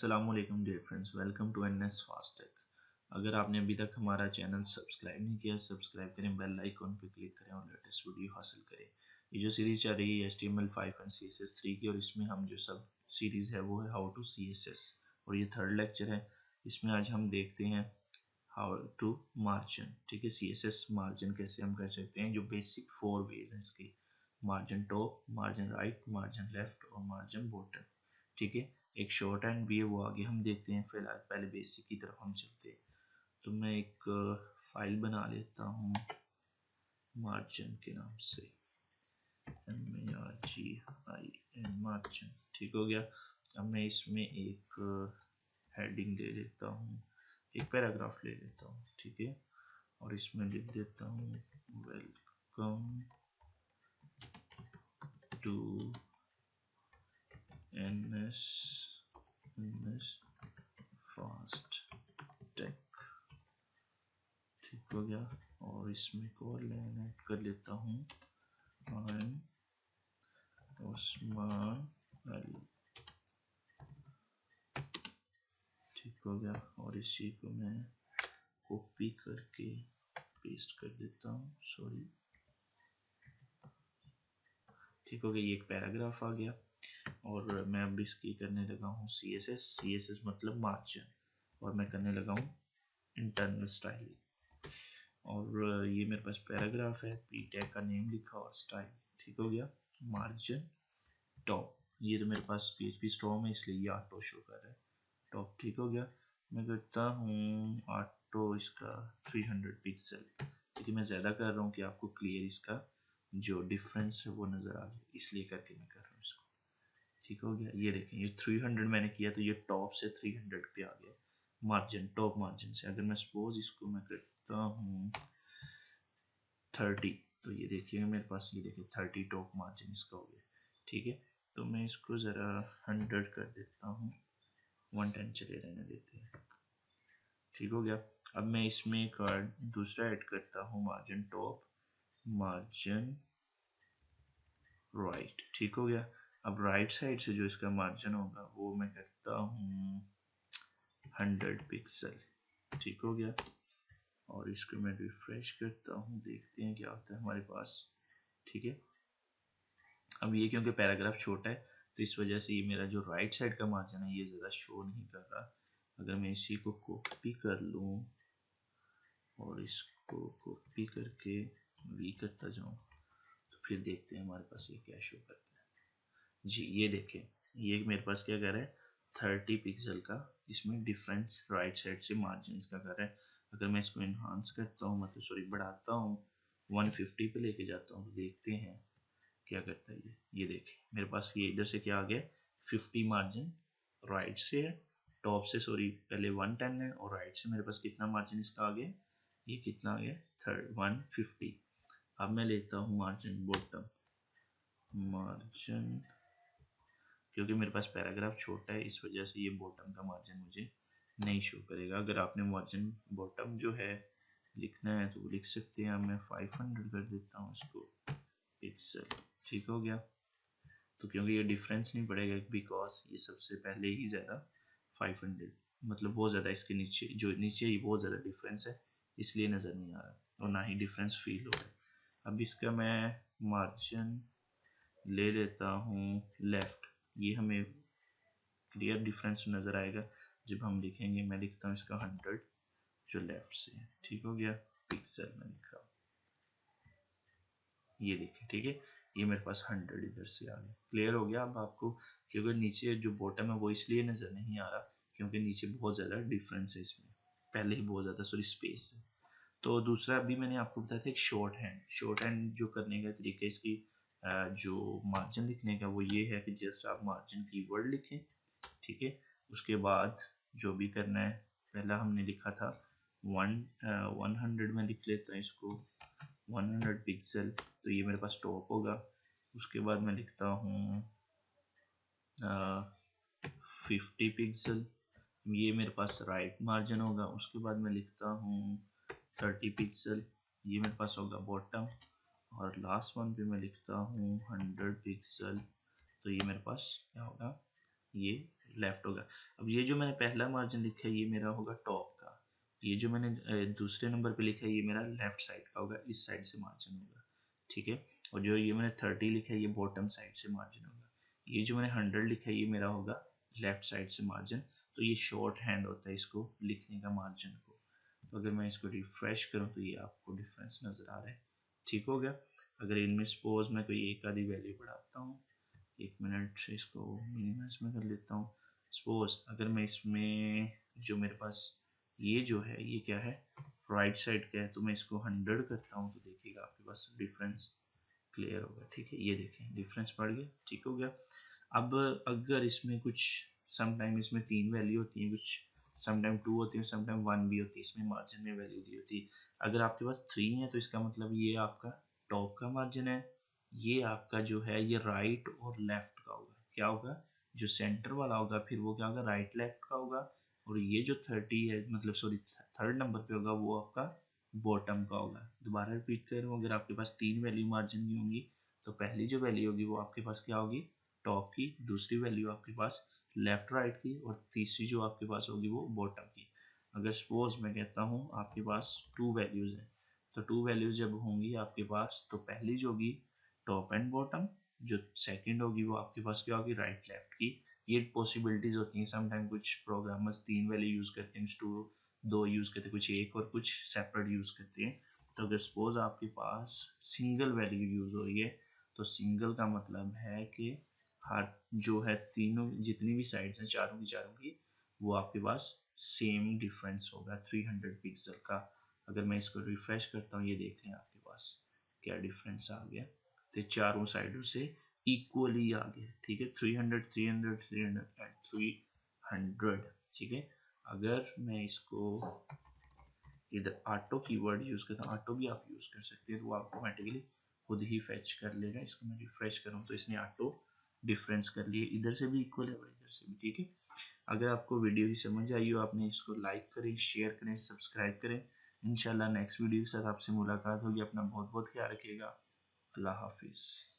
अस्सलामुअलैकुम dear friends, welcome to NS Fastech. अगर आपने अभी तक हमारा चैनल सब्सक्राइब नहीं किया, सब्सक्राइब करें, बेल आइकन पे क्लिक करें और लेटेस्ट वीडियो हासिल करें। ये जो सीरीज़ चल रही है HTML5 एंड CSS3 की, और इसमें हम जो सब सीरीज़ है वो है हाउ टू CSS, और ये थर्ड लेक्चर है। इसमें आज हम देखते हैं हाउ टू मार्जिन। ठीक है, CSS मार्जिन कैसे हम कर सकते हैं। जो बेसिक 4 वेज हैं इसके: margin top, margin right, margin left और मार्जिन बॉटम। ठीक है, एक शॉर्ट हैंड भी है, वो आगे हम देखते हैं। फिलहाल पहले बेसिक की तरफ हम चलते हैं। तो मैं एक फाइल बना लेता हूँ मार्जिन के नाम से, MARGIN मार्जिन। ठीक हो गया। अब मैं इसमें एक हेडिंग ले लेता हूँ, एक पैराग्राफ ले लेता हूँ। ठीक है, और इसमें लिख देता हूँ welcome to NS fast tech. ठीक हो गया। और इसमें को लाइन ऐड कर लेता हूँ, I'm उस्मान अली। ठीक हो गया। और इसी को मैं कॉपी करके पेस्ट कर देता हूँ, सॉरी। ठीक हो गया, ये एक पैराग्राफ आ गया। और मैं अब इसकी करने लगा हूँ CSS मतलब मार्जिन, और मैं करने लगा हूँ इंटरनल स्टाइलिंग। और ये मेरे पास पैराग्राफ है, पी टैग का नेम लिखा और स्टाइल। ठीक हो गया। मार्जिन टॉप, ये तो मेरे पास PHP स्टॉर्म है इसलिए ये ऑटो शो कर रहा है टॉप। ठीक हो गया। मैं करता हूँ ऑटो इसका 300 पिक्सल, क्योंकि मैं ज़्यादा कर रहा हूँ कि आपको क्लियर इसका जो डिफरेंस है वो नज़र आ जाए, इसलिए करके मैं कर रहा हूँ इसको। ठीक हो गया। ये देखें, ये 300 मैंने किया तो ये टॉप से 300 पे आ गया मार्जिन, टॉप मार्जिन से। अगर मैं सपोज इसको मैं करता हूँ 30, तो ये देखिए मेरे पास, ये देखिए 30 टॉप मार्जिन इसका हो गया। ठीक है, तो मैं इसको ज़रा 100 कर देता हूँ, 110 चले रहने देते हैं। ठीक हो गया। अब मैं इसमें एक दूसरा ऐड करता हूँ, मार्जिन टॉप, मार्जिन राइट। ठीक हो गया। अब राइट साइड से जो इसका मार्जिन होगा वो मैं करता हूँ 100 पिक्सल। ठीक हो गया। और इसको मैं रिफ्रेश करता हूँ, देखते हैं क्या होता है हमारे पास। ठीक है, अब ये क्योंकि पैराग्राफ छोटा है तो इस वजह से ये मेरा जो राइट साइड का मार्जिन है ये ज़्यादा शो नहीं कर रहा। अगर मैं इसी को कॉपी कर लूँ और इसको कॉपी करके वी करता जाऊँ, तो फिर देखते हैं हमारे पास ये क्या शो करता है। जी ये देखें, ये मेरे पास क्या कर रहा है, 30 पिक्सल का इसमें डिफरेंस राइट साइड से मार्जिन का कर रहा है। अगर मैं इसको इन्हांस करता हूँ, मतलब सॉरी बढ़ाता हूँ, 150 पे लेके जाता हूँ, तो देखते हैं क्या करता है ये देखें मेरे पास ये इधर से क्या आ गया, 50 मार्जिन राइट से है, टॉप से सॉरी पहले 110 है, और राइट से मेरे पास कितना मार्जिन इसका आ गया, ये कितना आ गया, 150। अब मैं लेता हूँ मार्जिन बॉटम, मार्जिन क्योंकि मेरे पास पैराग्राफ छोटा है इस वजह से ये बॉटम का मार्जिन मुझे नहीं शो करेगा। अगर आपने मार्जिन बॉटम जो है लिखना है तो लिख सकते हैं। मैं 500 कर देता हूँ इसको पिक्सल। ठीक हो गया। तो क्योंकि ये डिफरेंस नहीं पड़ेगा, बिकॉज ये सबसे पहले ही ज़्यादा 500, मतलब बहुत ज़्यादा इसके नीचे, जो नीचे ही बहुत ज़्यादा डिफरेंस है, इसलिए नज़र नहीं आ रहा और ना ही डिफरेंस फील हो रहा है। अब इसका मैं मार्जिन ले लेता हूँ लेफ़्ट, ये हमें क्लियर डिफरेंस नज़र आएगा जब हम लिखेंगे। मैं लिखता हूँ इसका 100 जो लेफ़्ट से है। ठीक हो गया, पिक्सल में लिखा, ये देखिए। ठीक है, ये मेरे पास 100 इधर से आ गया। क्लियर हो गया अब आपको, क्योंकि नीचे जो बॉटम है वो इसलिए नज़र नहीं आ रहा क्योंकि नीचे बहुत ज़्यादा डिफरेंस है, इसमें पहले ही बहुत ज़्यादा सॉरी स्पेस है। तो दूसरा अभी मैंने आपको बताया था एक शॉर्ट हैंड जो करने का तरीका, इसकी जो मार्जिन लिखने का वो ये है कि जस्ट आप मार्जिन कीवर्ड लिखें। ठीक है, उसके बाद जो भी करना है, पहला हमने लिखा था 100 में लिख लेता हूँ इसको 100 पिक्सल, तो ये मेरे पास टॉप होगा। उसके बाद मैं लिखता हूँ 50 पिक्सल, ये मेरे पास राइट मार्जिन होगा। उसके बाद मैं लिखता हूँ 30 पिक्सल, ये मेरे पास होगा बॉटम। और लास्ट वन पे मैं लिखता हूँ 100 पिक्सल, तो ये मेरे पास क्या होगा, ये लेफ्ट होगा। अब ये जो मैंने पहला मार्जिन लिखा है ये मेरा होगा टॉप का, ये जो मैंने दूसरे नंबर पे लिखा है ये मेरा लेफ्ट साइड का होगा, इस साइड से मार्जिन होगा, ठीक है। और जो ये मैंने 30 लिखा है ये बॉटम साइड से मार्जिन होगा। ये जो मैंने 100 लिखा है ये मेरा होगा लेफ्ट साइड से मार्जिन। तो ये शॉर्ट हैंड होता है इसको लिखने का मार्जिन को। तो अगर मैं इसको रिफ्रेश करूँ तो ये आपको डिफरेंस नज़र आ रहा है, ठीक हो गया। अगर इनमें सपोज मैं कोई एक आधी वैल्यू बढ़ाता हूँ, 1 मिनट से इसको मिनिमाइज में कर लेता हूँ। सपोज अगर मैं इसमें जो मेरे पास ये जो है ये क्या है, राइट साइड का है, तो मैं इसको 100 करता हूँ तो देखिएगा आपके पास डिफरेंस क्लियर होगा, ठीक है। ये देखें डिफरेंस बढ़ गया, ठीक हो गया। अब अगर इसमें कुछ समटाइम इसमें 3 वैल्यू होती है, कुछ समटाइम 2 होती है, समटाइम 1 भी होती है, इसमें मार्जिन में वैल्यू दी होती है। अगर आपके पास 3 है तो इसका मतलब ये आपका टॉप का मार्जिन है, ये आपका जो है ये राइट और लेफ्ट का होगा, क्या होगा, जो सेंटर वाला होगा फिर वो क्या होगा, राइट लेफ्ट का होगा। और ये जो 30 है मतलब सॉरी थर्ड नंबर पे होगा वो आपका बॉटम का होगा। दोबारा रिपीट कर रहा हूँ, अगर आपके पास 3 वैल्यू मार्जिन की होंगी तो पहली जो वैल्यू होगी वो आपके पास क्या होगी, टॉप की, दूसरी वैल्यू आपके पास लेफ्ट राइट की, और तीसरी जो आपके पास होगी वो बॉटम की। अगर सपोज मैं कहता हूँ आपके पास 2 वैल्यूज हैं, तो 2 वैल्यूज जब होंगी आपके पास तो पहली जो होगी टॉप एंड बॉटम, जो सेकंड होगी वो आपके पास क्या होगी, राइट लेफ्ट की। ये पॉसिबिलिटीज होती हैं, समटाइम कुछ प्रोग्रामर्स 3 वैल्यू यूज करते हैं, कुछ 2 यूज करते हैं, कुछ एक और कुछ सेपरेट यूज करते हैं। तो अगर सपोज आपके पास सिंगल वैल्यू यूज हो रही है तो सिंगल का मतलब है कि हर जो है तीनों जितनी भी साइड्स हैं चारों की चारों की वो आपके पास सेम डिफरेंस होगा 300 पिक्सल का। अगर मैं इसको रिफ्रेश करता हूँ ये देख लें आपके पास क्या डिफरेंस आ गया, तो चारों साइडों से इक्वली आ गया, ठीक है। 300 300 300 एंड 300, ठीक है। अगर मैं इसको इधर ऑटो कीवर्ड यूज करता हूँ, ऑटो भी आप यूज कर सकते हैं, तो वो ऑटोमेटिकली खुद ही फेच कर लेगा। इसको मैं रिफ्रेश करूँ तो इसने ऑटो डिफरेंस कर लिए, इधर से भी इक्वल है और इधर से भी, ठीक है। अगर आपको वीडियो ही समझ आई हो आपने इसको लाइक करें, शेयर करें, सब्सक्राइब करें। इंशाल्लाह नेक्स्ट वीडियो के साथ आपसे मुलाकात होगी। अपना बहुत बहुत ख्याल रखिएगा। अल्लाह हाफिज़।